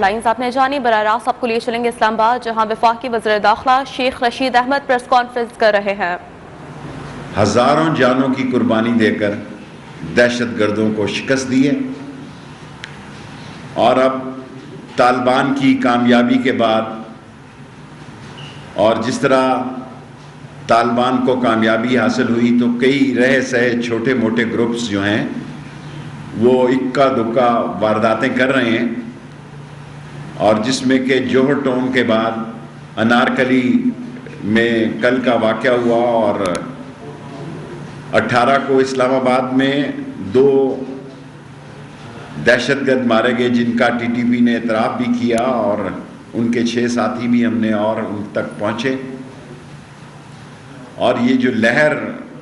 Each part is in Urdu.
لائنز آپ نے جانی، براہ راست آپ کو لیے چلیں گے اسلام آباد، جہاں وفاقی وزیر داخلہ شیخ رشید احمد پریس کانفرنس کر رہے ہیں۔ ہزاروں جانوں کی قربانی دے کر دہشت گردوں کو شکست دی ہے، اور اب طالبان کی کامیابی کے بعد، اور جس طرح طالبان کو کامیابی حاصل ہوئی تو کئی رہے سہے چھوٹے موٹے گروپس جو ہیں وہ اکا دکا وارداتیں کر رہے ہیں، اور جس میں کہ جوہر ٹاؤن کے بعد انارکلی میں کل کا واقعہ ہوا، اور 18 کو اسلام آباد میں 2 دہشت گرد مارے گئے، جن کا ٹی ٹی پی نے اعتراف بھی کیا، اور ان کے 6 ساتھی بھی ہم نے اور ان تک پہنچے۔ اور یہ جو لہر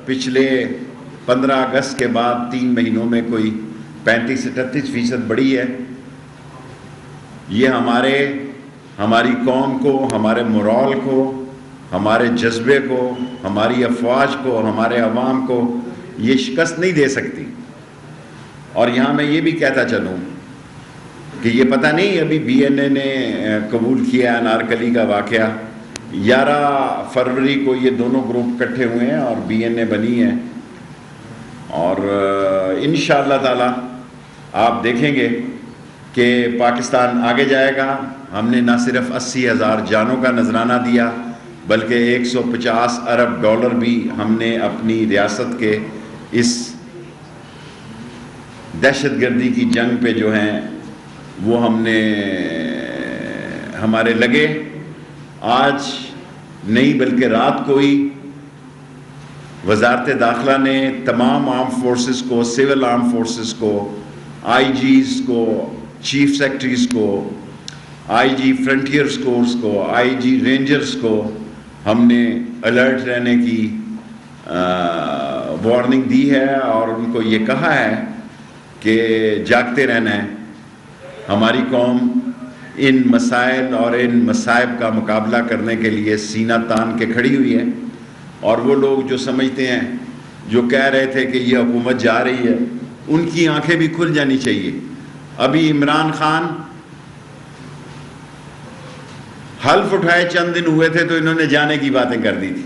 پچھلے 15 اگست کے بعد 3 مہینوں میں کوئی 35-38% بڑھی ہے، یہ ہماری قوم کو، ہمارے مورال کو، ہمارے جذبے کو، ہماری افواج کو، ہمارے عوام کو یہ شکست نہیں دے سکتی۔ اور یہاں میں یہ بھی کہتا چلوں کہ یہ پتہ نہیں، ابھی بی این اے نے قبول کیا انارکلی کا واقعہ، 11 فروری کو یہ دونوں گروپ اکٹھے ہوئے ہیں اور بی این اے بنی ہے، اور انشاءاللہ تعالی آپ دیکھیں گے کہ پاکستان آگے جائے گا۔ ہم نے نہ صرف 80,000 جانوں کا نذرانہ دیا، بلکہ $150 ارب بھی ہم نے اپنی ریاست کے اس دہشت گردی کی جنگ پہ جو ہیں وہ ہم نے ہمارے لگے۔ آج نہیں بلکہ رات کو ہی وزارت داخلہ نے تمام آرم فورسز کو، سول آرم فورسز کو، آئی جیز کو، چیف سیکٹریز کو، آئی جی فرنٹیئر سکورز کو، آئی جی رینجرز کو ہم نے الرٹ رہنے کی وارننگ دی ہے، اور ان کو یہ کہا ہے کہ جاگتے رہنا ہے۔ ہماری قوم ان مسائل اور ان مصائب کا مقابلہ کرنے کے لیے سینہ تان کے کھڑی ہوئی ہے، اور وہ لوگ جو سمجھتے ہیں، جو کہہ رہے تھے کہ یہ حکومت جا رہی ہے، ان کی آنکھیں بھی کھل جانی چاہیے۔ ابھی عمران خان حلف اٹھائے چند دن ہوئے تھے تو انہوں نے جانے کی باتیں کر دی تھی،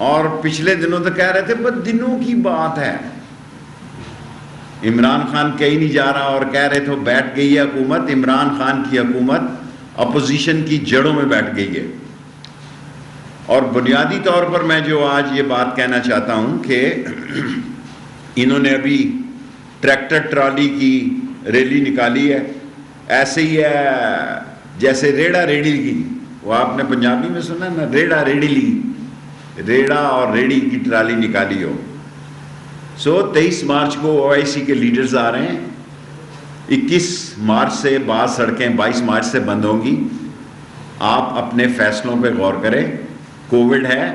اور پچھلے دنوں تو کہہ رہے تھے، بس دنوں کی بات ہے، عمران خان کہیں نہیں جا رہا، اور کہہ رہے تھے بیٹھ گئی ہے حکومت، عمران خان کی حکومت اپوزیشن کی جڑوں میں بیٹھ گئی ہے۔ اور بنیادی طور پر میں جو آج یہ بات کہنا چاہتا ہوں کہ انہوں نے ابھی ٹریکٹر ٹرالی کی ریلی نکالی ہے، ایسے ہی ہے جیسے ریڑا ریڑی کی، وہ آپ نے پنجابی میں سنا نا، ریڑا ریڑی لی، ریڑا اور ریڑی کی ٹرالی نکالی ہو۔ 23 مارچ کو او آئی سی کے لیڈرز آ رہے ہیں، 21 مارچ سے بعض سڑکیں 22 مارچ سے بند ہوں گی۔ آپ اپنے فیصلوں پہ غور کریں، کووڈ ہے،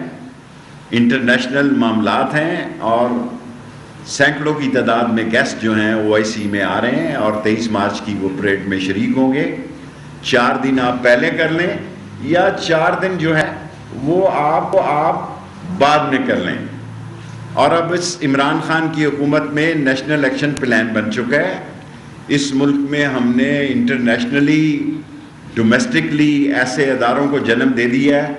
انٹرنیشنل معاملات ہیں، اور سینکڑوں کی تعداد میں گیسٹ جو ہیں او آئی سی میں آ رہے ہیں، اور 23 مارچ کی وہ پریڈ میں شریک ہوں گے۔ 4 دن آپ پہلے کر لیں، یا 4 دن جو ہے وہ آپ بعد میں کر لیں۔ اور اب اس عمران خان کی حکومت میں نیشنل ایکشن پلان بن چکا ہے۔ اس ملک میں ہم نے انٹرنیشنلی، ڈومیسٹکلی ایسے اداروں کو جنم دے دیا ہے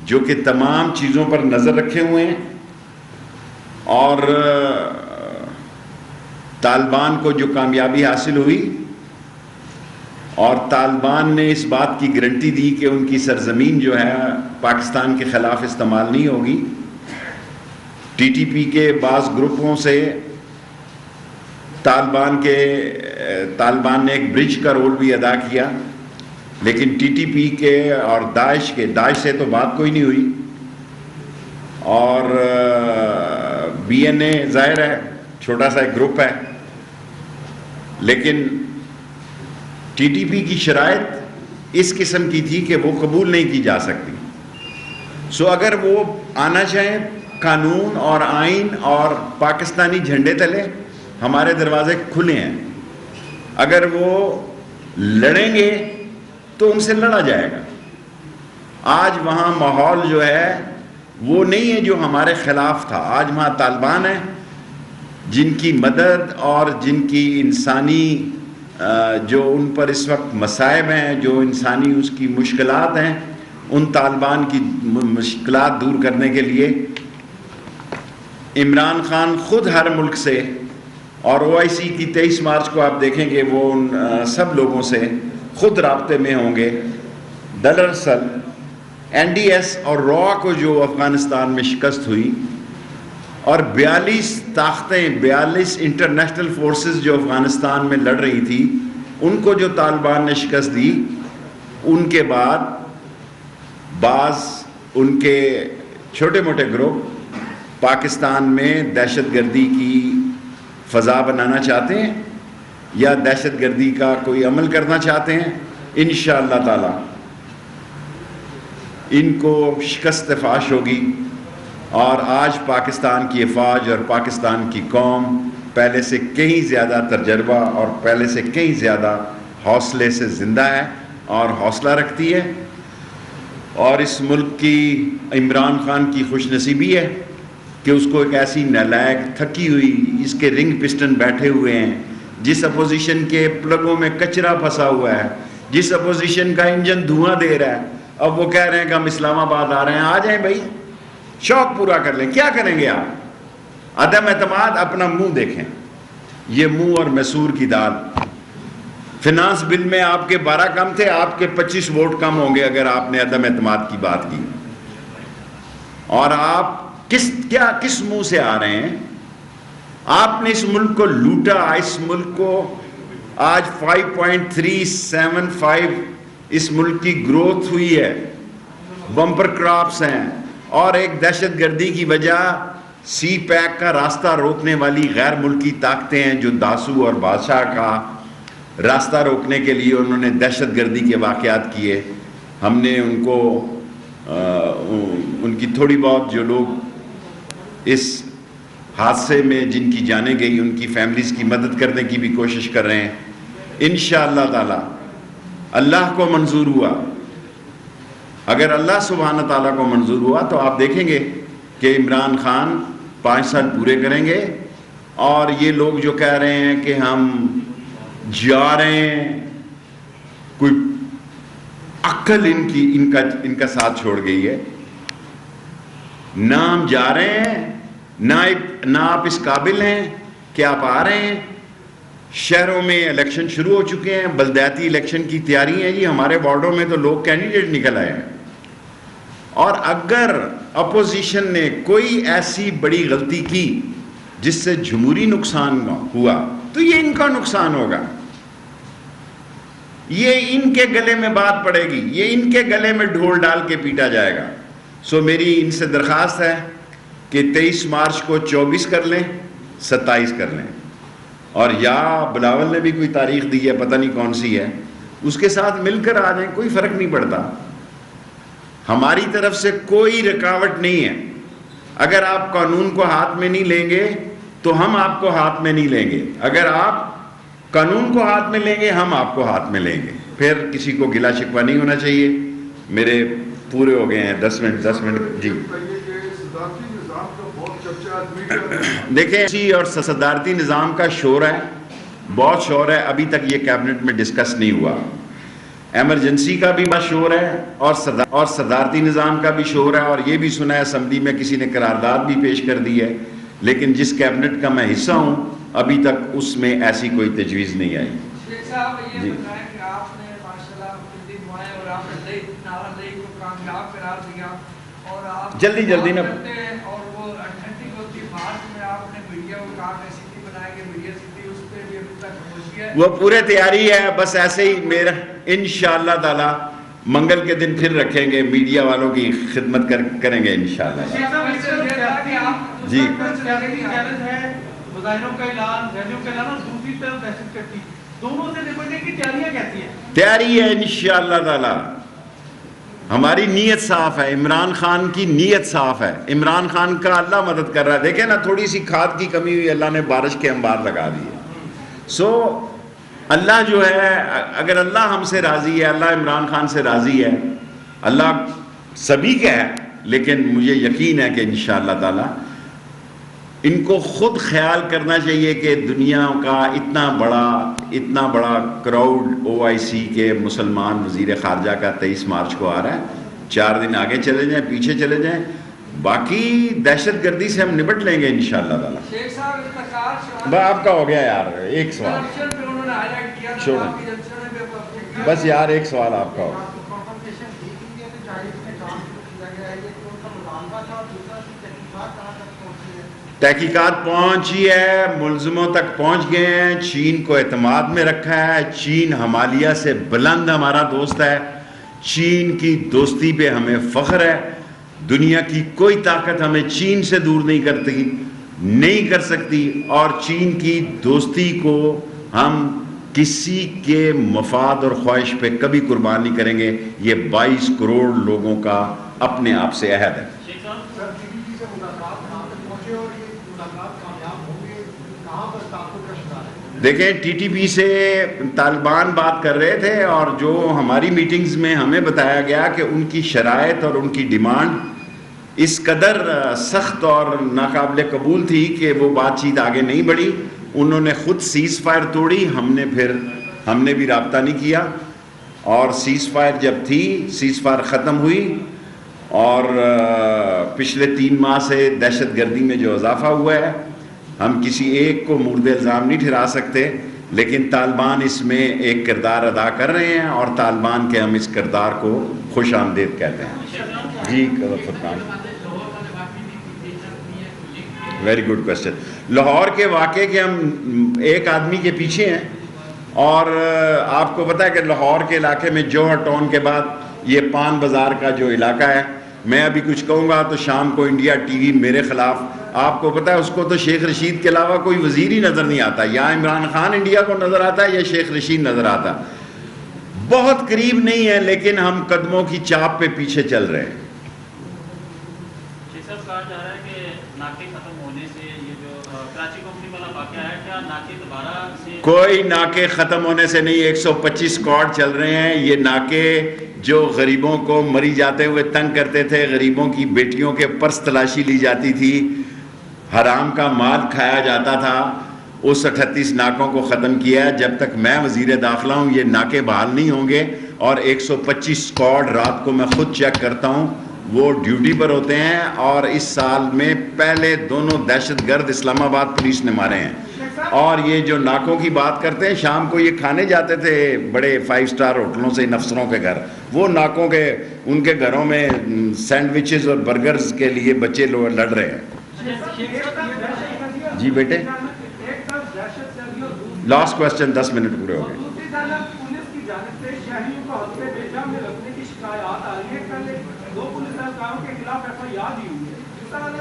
جو کہ تمام چیزوں پر نظر رکھے ہوئے ہیں، اور طالبان کو جو کامیابی حاصل ہوئی، اور طالبان نے اس بات کی گارنٹی دی کہ ان کی سرزمین جو ہے پاکستان کے خلاف استعمال نہیں ہوگی۔ ٹی ٹی پی کے بعض گروپوں سے طالبان نے ایک برج کا رول بھی ادا کیا، لیکن ٹی ٹی پی کے اور داعش سے تو بات کوئی نہیں ہوئی، اور بی این اے ظاہر ہے چھوٹا سا ایک گروپ ہے، لیکن ٹی ٹی پی کی شرائط اس قسم کی تھی کہ وہ قبول نہیں کی جا سکتی۔ اگر وہ آنا چاہیں، قانون اور آئین اور پاکستانی جھنڈے تلے ہمارے دروازے کھلے ہیں۔ اگر وہ لڑیں گے تو ان سے لڑا جائے گا۔ آج وہاں ماحول جو ہے وہ نہیں ہے جو ہمارے خلاف تھا، آج وہاں طالبان ہیں جن کی مدد اور جن کی انسانی جو ان پر اس وقت مصائب ہیں، جو انسانی اس کی مشکلات ہیں، ان طالبان کی مشکلات دور کرنے کے لیے عمران خان خود ہر ملک سے، اور OIC کی 23 مارچ کو آپ دیکھیں گے وہ ان سب لوگوں سے خود رابطے میں ہوں گے۔ دراصل NDS اور RAW کو جو افغانستان میں شکست ہوئی، اور 42 طاقتیں، 42 انٹرنیشنل فورسز جو افغانستان میں لڑ رہی تھی، ان کو جو طالبان نے شکست دی، ان کے بعد بعض ان کے چھوٹے موٹے گروپ پاکستان میں دہشت گردی کی فضا بنانا چاہتے ہیں یا دہشت گردی کا کوئی عمل کرنا چاہتے ہیں۔ انشاءاللہ تعالی ان کو شکست فاش ہوگی، اور آج پاکستان کی افواج اور پاکستان کی قوم پہلے سے کہیں زیادہ تجربہ اور پہلے سے کہیں زیادہ حوصلے سے زندہ ہے اور حوصلہ رکھتی ہے۔ اور اس ملک کی عمران خان کی خوش نصیبی ہے کہ اس کو ایک ایسی نالائق، تھکی ہوئی، اس کے رنگ پسٹن بیٹھے ہوئے ہیں، جس اپوزیشن کے پلگوں میں کچرا پھنسا ہوا ہے، جس اپوزیشن کا انجن دھواں دے رہا ہے، اب وہ کہہ رہے ہیں کہ ہم اسلام آباد آ رہے ہیں۔ آ جائیں بھائی، شوق پورا کر لیں۔ کیا کریں گے آپ؟ عدم اعتماد، اپنا منہ دیکھیں، یہ منہ اور مسور کی دال۔ فنانس بل میں آپ کے 12 کم تھے، آپ کے 25 ووٹ کم ہوں گے اگر آپ نے عدم اعتماد کی بات کی۔ اور آپ کس منہ سے آ رہے ہیں؟ آپ نے اس ملک کو لوٹا، اس ملک کو آج 5.375 اس ملک کی گروتھ ہوئی ہے، بمپر کراپس ہیں، اور ایک دہشت گردی کی وجہ سی پیک کا راستہ روکنے والی غیر ملکی طاقتیں ہیں جو داسو اور بادشاہ کا راستہ روکنے کے لیے انہوں نے دہشت گردی کے واقعات کیے۔ ہم نے ان کو ان کی تھوڑی بہت جو لوگ اس حادثے میں جن کی جانیں گئی ان کی فیملیز کی مدد کرنے کی بھی کوشش کر رہے ہیں۔ انشاءاللہ تعالی اللہ کو منظور ہوا، اگر اللہ سبحانہ تعالیٰ کو منظور ہوا تو آپ دیکھیں گے کہ عمران خان 5 سال پورے کریں گے، اور یہ لوگ جو کہہ رہے ہیں کہ ہم جا رہے ہیں، کوئی عقل ان کا ساتھ چھوڑ گئی ہے۔ نہ ہم جا رہے ہیں، نہ آپ اس قابل ہیں کہ آپ آ رہے ہیں۔ شہروں میں الیکشن شروع ہو چکے ہیں، بلدیاتی الیکشن کی تیاری ہے جی، ہمارے وارڈوں میں تو لوگ کینڈیڈیٹ نکل آئے ہیں۔ اور اگر اپوزیشن نے کوئی ایسی بڑی غلطی کی جس سے جمہوری نقصان ہوا تو یہ ان کا نقصان ہوگا، یہ ان کے گلے میں بات پڑے گی، یہ ان کے گلے میں ڈھول ڈال کے پیٹا جائے گا۔ سو میری ان سے درخواست ہے کہ 23 مارچ کو 24 کر لیں، 27 کر لیں، اور یا بلاول نے بھی کوئی تاریخ دی ہے، پتہ نہیں کون سی ہے، اس کے ساتھ مل کر آ جائیں، کوئی فرق نہیں پڑتا۔ ہماری طرف سے کوئی رکاوٹ نہیں ہے۔ اگر آپ قانون کو ہاتھ میں نہیں لیں گے تو ہم آپ کو ہاتھ میں نہیں لیں گے، اگر آپ قانون کو ہاتھ میں لیں گے ہم آپ کو ہاتھ میں لیں گے۔ پھر کسی کو گلا شکوہ نہیں ہونا چاہیے۔ میرے پورے ہو گئے ہیں 10 منٹ جی۔ دیکھیں اسی اور صدارتی نظام کا شور ہے، بہت شور ہے، ابھی تک یہ کیبنٹ میں ڈسکس نہیں ہوا۔ ایمرجنسی کا بھی بہت شور ہے اور صدارتی نظام کا بھی شور ہے، اور یہ بھی سنا ہے اسمبلی میں کسی نے قرارداد بھی پیش کر دی ہے، لیکن جس کیبنٹ کا میں حصہ ہوں ابھی تک اس میں ایسی کوئی تجویز نہیں آئی۔ جی جلدی نا، وہ پورے تیاری ہے، بس ایسے ہی میرا انشاءاللہ تعالی منگل کے دن پھر رکھیں گے، میڈیا والوں کی خدمت کریں گے انشاءاللہ۔ جی تیاری ہے انشاءاللہ تعالی، ہماری نیت صاف ہے، عمران خان کی نیت صاف ہے، عمران خان کا اللہ مدد کر رہا ہے۔ دیکھیں نا، تھوڑی سی کھاد کی کمی ہوئی، اللہ نے بارش کے انبار لگا دیے۔ سو اللہ جو ہے، اگر اللہ ہم سے راضی ہے، اللہ عمران خان سے راضی ہے، اللہ سبھی کا ہے، لیکن مجھے یقین ہے کہ انشاءاللہ تعالی ان کو خود خیال کرنا چاہیے کہ دنیا کا اتنا بڑا کراؤڈ OIC کے مسلمان وزیر خارجہ کا 23 مارچ کو آ رہا ہے. 4 دن آگے چلے جائیں پیچھے چلے جائیں, باقی دہشت گردی سے ہم نپٹ لیں گے انشاءاللہ تعالی. آپ کا ہو گیا یار, ایک سوال چھوڑیں بس یار, ایک سوال آپ کا ہو. تحقیقات پہنچی ہے, ملزموں تک پہنچ گئے ہیں, چین کو اعتماد میں رکھا ہے. چین ہمالیہ سے بلند ہمارا دوست ہے, چین کی دوستی پہ ہمیں فخر ہے. دنیا کی کوئی طاقت ہمیں چین سے دور نہیں کر سکتی, اور چین کی دوستی کو ہم کسی کے مفاد اور خواہش پہ کبھی قربان نہیں کریں گے. یہ 22 کروڑ لوگوں کا اپنے آپ سے عہد ہے. دیکھیں, TTP سے طالبان بات کر رہے تھے, اور جو ہماری میٹنگز میں ہمیں بتایا گیا کہ ان کی شرائط اور ان کی ڈیمانڈ اس قدر سخت اور ناقابل قبول تھی کہ وہ بات چیت آگے نہیں بڑھی. انہوں نے خود سیز فائر توڑی, ہم نے بھی رابطہ نہیں کیا. اور سیز فائر جب تھی, سیز فائر ختم ہوئی, اور پچھلے 3 ماہ سے دہشت گردی میں جو اضافہ ہوا ہے, ہم کسی ایک کو مورد الزام نہیں ٹھہرا سکتے, لیکن طالبان اس میں ایک کردار ادا کر رہے ہیں, اور طالبان کے ہم اس کردار کو خوش آمدید کہتے ہیں. جی فرقان, ویری گڈ کوشچن. لاہور کے واقعے کے ہم ایک آدمی کے پیچھے ہیں, اور آپ کو پتہ ہے کہ لاہور کے علاقے میں جوہر ٹاؤن کے بعد یہ پان بازار کا جو علاقہ ہے, میں ابھی کچھ کہوں گا تو شام کو انڈیا ٹی وی میرے خلاف, آپ کو پتہ ہے اس کو تو شیخ رشید کے علاوہ کوئی وزیر ہی نظر نہیں آتا. یا عمران خان انڈیا کو نظر آتا ہے یا شیخ رشید نظر آتا. بہت قریب نہیں ہے, لیکن ہم قدموں کی چاپ پہ پیچھے چل رہے ہیں. کہا جا رہا ہے کہ ناکے ختم ہونے سے یہ جو کراچی کمپنی والا واقعہ ہے, کیا ناکے دوبارہ سے؟ کوئی ناکے ختم ہونے سے نہیں, 125 اسکواڈ چل رہے ہیں. یہ ناکے جو غریبوں کو مری جاتے ہوئے تنگ کرتے تھے, غریبوں کی بیٹیوں کے پرس تلاشی لی جاتی تھی, حرام کا مال کھایا جاتا تھا, اس 38 ناکوں کو ختم کیا ہے. جب تک میں وزیر داخلہ ہوں یہ ناکے بحال نہیں ہوں گے. اور 125 اسکواڈ رات کو میں خود چیک کرتا ہوں, وہ ڈیوٹی پر ہوتے ہیں. اور اس سال میں پہلے دونوں دہشت گرد اسلام آباد پولیس نے مارے ہیں. اور یہ جو ناکوں کی بات کرتے ہیں, شام کو یہ کھانے جاتے تھے بڑے 5 اسٹار ہوٹلوں سے افسروں کے گھر, وہ ناکوں کے ان کے گھروں میں سینڈوچز اور برگرز کے لیے بچے لوگ لڑ رہے ہیں. جی بیٹے, لاسٹ کوشچن, 10 منٹ پورے ہو گئے.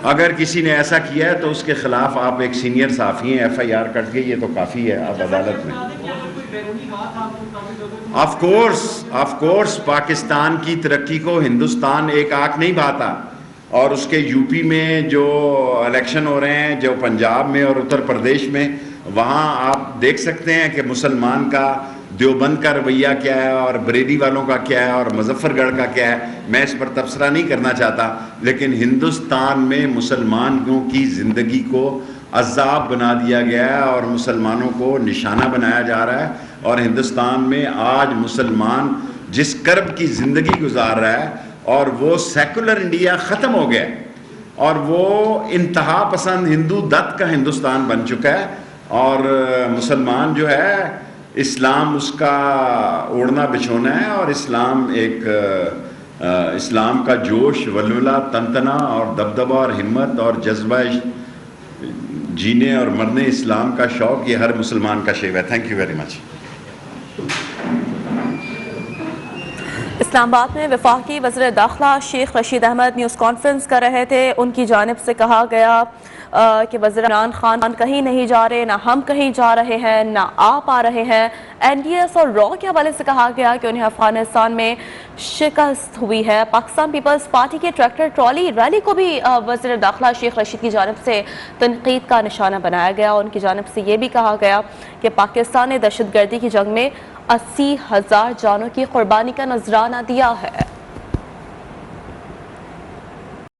اگر کسی نے ایسا کیا ہے تو اس کے خلاف آپ ایک سینئر صحافی ہیں, FIR کٹ گئی, یہ تو کافی ہے اب عدالت میں. آف کورس پاکستان کی ترقی کو ہندوستان ایک آنکھ نہیں بھاتا, اور اس کے UP میں جو الیکشن ہو رہے ہیں, جو پنجاب میں اور اتر پردیش میں, وہاں آپ دیکھ سکتے ہیں کہ مسلمان کا دیوبند کا رویہ کیا ہے, اور بریلی والوں کا کیا ہے, اور مظفر گڑھ کا کیا ہے. میں اس پر تبصرہ نہیں کرنا چاہتا, لیکن ہندوستان میں مسلمانوں کی زندگی کو عذاب بنا دیا گیا ہے, اور مسلمانوں کو نشانہ بنایا جا رہا ہے. اور ہندوستان میں آج مسلمان جس کرب کی زندگی گزار رہا ہے, اور وہ سیکولر انڈیا ختم ہو گیا, اور وہ انتہا پسند ہندو دت کا ہندوستان بن چکا ہے. اور مسلمان جو ہے, اسلام اس کا اوڑھنا بچھونا ہے, اور اسلام کا جوش ولولہ تنتنا اور دبدبہ اور ہمت اور جذبہ جینے اور مرنے, اسلام کا شوق, یہ ہر مسلمان کا شیو ہے. Thank you very much. Islamabad میں وفاقی وزیر داخلہ شیخ رشید احمد نیوز کانفرنس کر رہے تھے. ان کی جانب سے کہا گیا کہ وزیر عمران خان کہیں نہیں جا رہے, نہ ہم کہیں جا رہے ہیں, نہ آپ آ رہے ہیں. NDS اور را کے حوالے سے کہا گیا کہ انہیں افغانستان میں شکست ہوئی ہے. پاکستان پیپلز پارٹی کے ٹریکٹر ٹرالی ریلی کو بھی وزیر داخلہ شیخ رشید کی جانب سے تنقید کا نشانہ بنایا گیا. ان کی جانب سے یہ بھی کہا گیا کہ پاکستان نے دہشت گردی کی جنگ میں 80,000 جانوں کی قربانی کا نذرانہ دیا ہے.